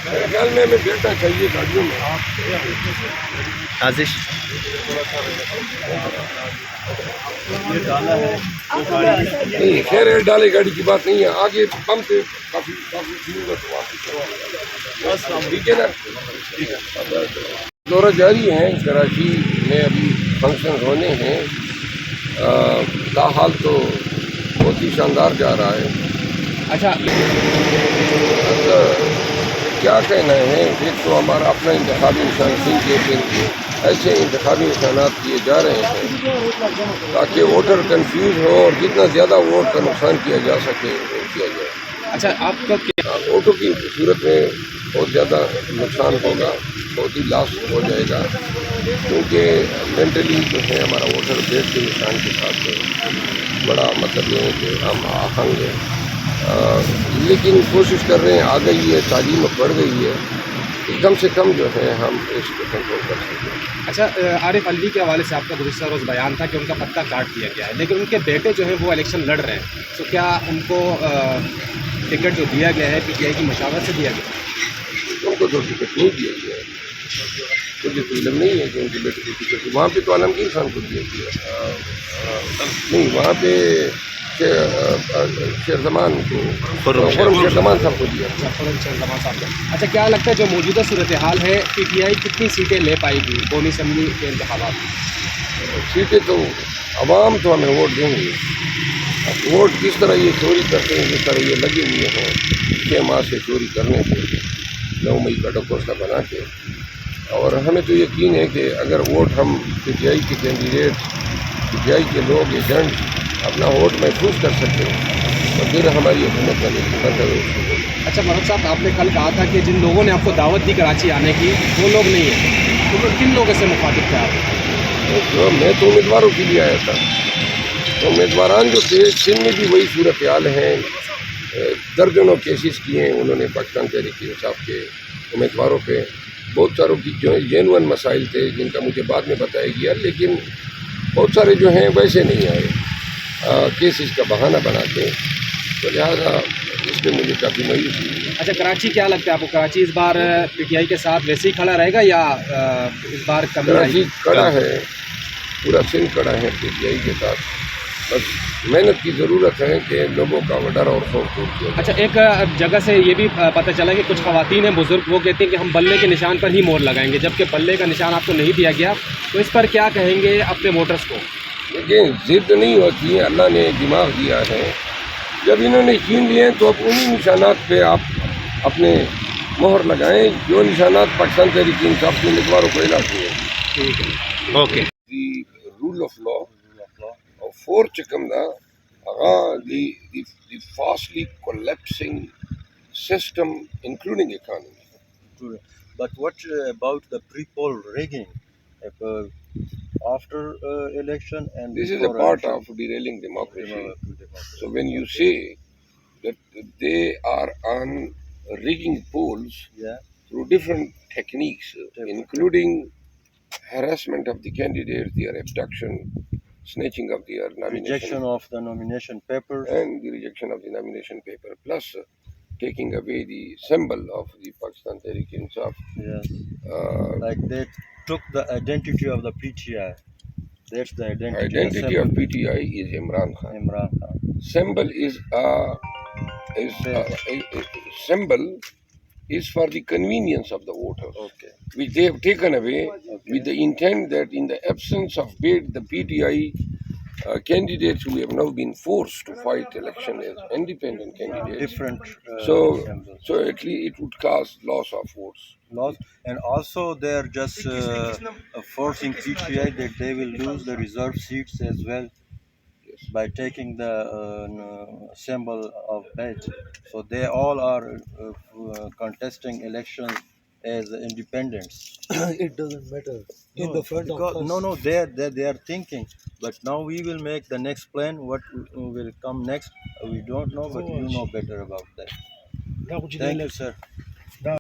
خیال میں ہمیں بیٹھنا چاہیے گاڑیوں میں. آزش نہیں خیر ہے, ڈالے گاڑی کی بات نہیں ہے, آگے پمپ پہ کافی ٹھیک ہے نا. دورہ جاری ہیں کراچی میں, ابھی فنکشن ہونے ہیں. تاحال تو بہت ہی شاندار جا رہا ہے. اچھا کیا کہنا ہے, ایک تو ہمارا اپنا انتخابی نشان سنگھ کے ایسے انتخابی نشانات کیے جا رہے ہیں تاکہ ووٹر کنفیوز ہو اور جتنا زیادہ ووٹ کا نقصان کیا جا سکے وہ کیا جائے. اچھا آپ کا ووٹوں کی صورت میں بہت زیادہ نقصان ہوگا, بہت ہی لاس ہو جائے گا, کیونکہ مینٹلی جو ہے ہمارا ووٹر بیٹ کے نشان کے ساتھ بڑا مطلب یہ ہے کہ ہم آہنگ ہیں. لیکن کوشش کر رہے ہیں, آ گئی ہے, تعلیم بڑھ گئی ہے, کم سے کم جو ہے ہم اس کو کنٹرول کر سکتے ہیں. اچھا عارف علوی کے حوالے سے آپ کا گزشتہ روز بیان تھا کہ ان کا پتہ کاٹ دیا گیا ہے, لیکن ان کے بیٹے جو ہیں وہ الیکشن لڑ رہے ہیں, تو کیا ان کو ٹکٹ جو دیا گیا ہے پی ٹی آئی کی مشاورت سے دیا گیا؟ ان کو تو ٹکٹ نہیں دیا گیا ہے, مجھے تو علم نہیں ہے کہ ان کے بیٹے کو ٹکٹ. وہاں پہ تو عالمگیر خان کو دیا گیا, نہیں وہاں پہ شیرزمان کو, خرم شیرزمان صاحب کو دیا. اچھا کیا لگتا ہے جو موجودہ صورتحال ہے پی ٹی آئی کتنی سیٹیں لے پائے گی قومی اسمبلی کے انتخابات میں؟ سیٹیں تو عوام تو ہمیں ووٹ دیں گے. ووٹ کس طرح یہ چوری کرتے ہیں, جس طرح یہ لگے ہوئے ہیں 6 ماہ سے چوری کرنے پہ 9 مئی کا ڈکوسا بنا کے. اور ہمیں تو یقین ہے کہ اگر ووٹ ہم پی ٹی آئی کے کینڈیڈیٹ, پی ٹی آئی کے لوگ, ایجنٹ اپنا ووٹ محفوظ کر سکتے ہیں تو پھر ہماری حکومت کا نہیں. اچھا مروت صاحب, آپ نے کل کہا تھا کہ جن لوگوں نے آپ کو دعوت دی کراچی آنے کی وہ لوگ نہیں ہیں, تو پھر کن لوگوں سے مخاطب تھے آپ؟ میں تو امیدواروں کے لیے آیا تھا. تو امیدواران جو تھے سندھ میں بھی وہی صورتحال ہیں, درجنوں کیسز کیے ہیں انہوں نے پاکستان تحریک انصاف کے امیدواروں پہ. بہت ساروں کی جو جینون مسائل تھے جن کا مجھے بعد میں بتایا گیا, لیکن بہت سارے جو ہیں ویسے نہیں آئے کیسز کا بہانہ بنا کے, تو لہٰذا اس پہ مجھے کافی مایوسی ہوئی. اچھا کراچی کیا لگتا ہے آپ کو, کراچی اس بار پی ٹی آئی کے ساتھ ویسے ہی کھڑا رہے گا یا اس بار کراچی کھڑا ہے, پورا سندھ کھڑا ہے پی ٹی آئی کے ساتھ, بس محنت کی ضرورت ہے کہ لوگوں کا وہ ڈر اور خوف دور کیا جائے. اچھا ایک جگہ سے یہ بھی پتہ چلا کہ کچھ خواتین ہیں بزرگ, وہ کہتے ہیں کہ ہم بلے کے نشان پر ہی مور لگائیں گے, جبکہ بلے کا نشان آپ کو نہیں دیا گیا, تو اس پر کیا کہیں گے اپنے ووٹرس کو؟ دیکھیں ضد نہیں ہوتی ہے, اللہ نے دماغ دیا ہے, جب انہوں نے چین لیے ہیں تو اب انہیں نشانات پہ آپ اپنے مہر لگائیں جو نشانات پاکستان تحریک انصاف کے امیدواروں کو علاقے ہیں. ٹھیک ہے, okay. The rule of law اور فور چکم دا the fastly collapsing system including economy. But what about the pre-poll rigging after election and this is a part of derailing democracy. So when you say that they are on rigging polls through different techniques, including harassment of the candidates, their abduction, snatching of their nomination, rejection of the nomination papers, and the rejection of the nomination paper, plus taking away the symbol of the Pakistan Tehreek Insaf. Yes. Like they took the identity of the PTI. That's the identity. Identity of PTI is Imran Khan. Imran Khan. Symbol is symbol is for the convenience of the voters, Okay. which they have taken away with the intent that in the absence of the PTI candidates who have now been forced to fight election as independent candidates, Different. So at least it would cause loss of votes. Loss, and also they are just forcing PTI that they will lose the reserve seats as well by taking the symbol of badge. So they all are contesting elections as independents. It doesn't matter. In the front of us. No, they are thinking. But now we will make the next plan. What will come next, we don't know, but you know better about that. Thank you, sir.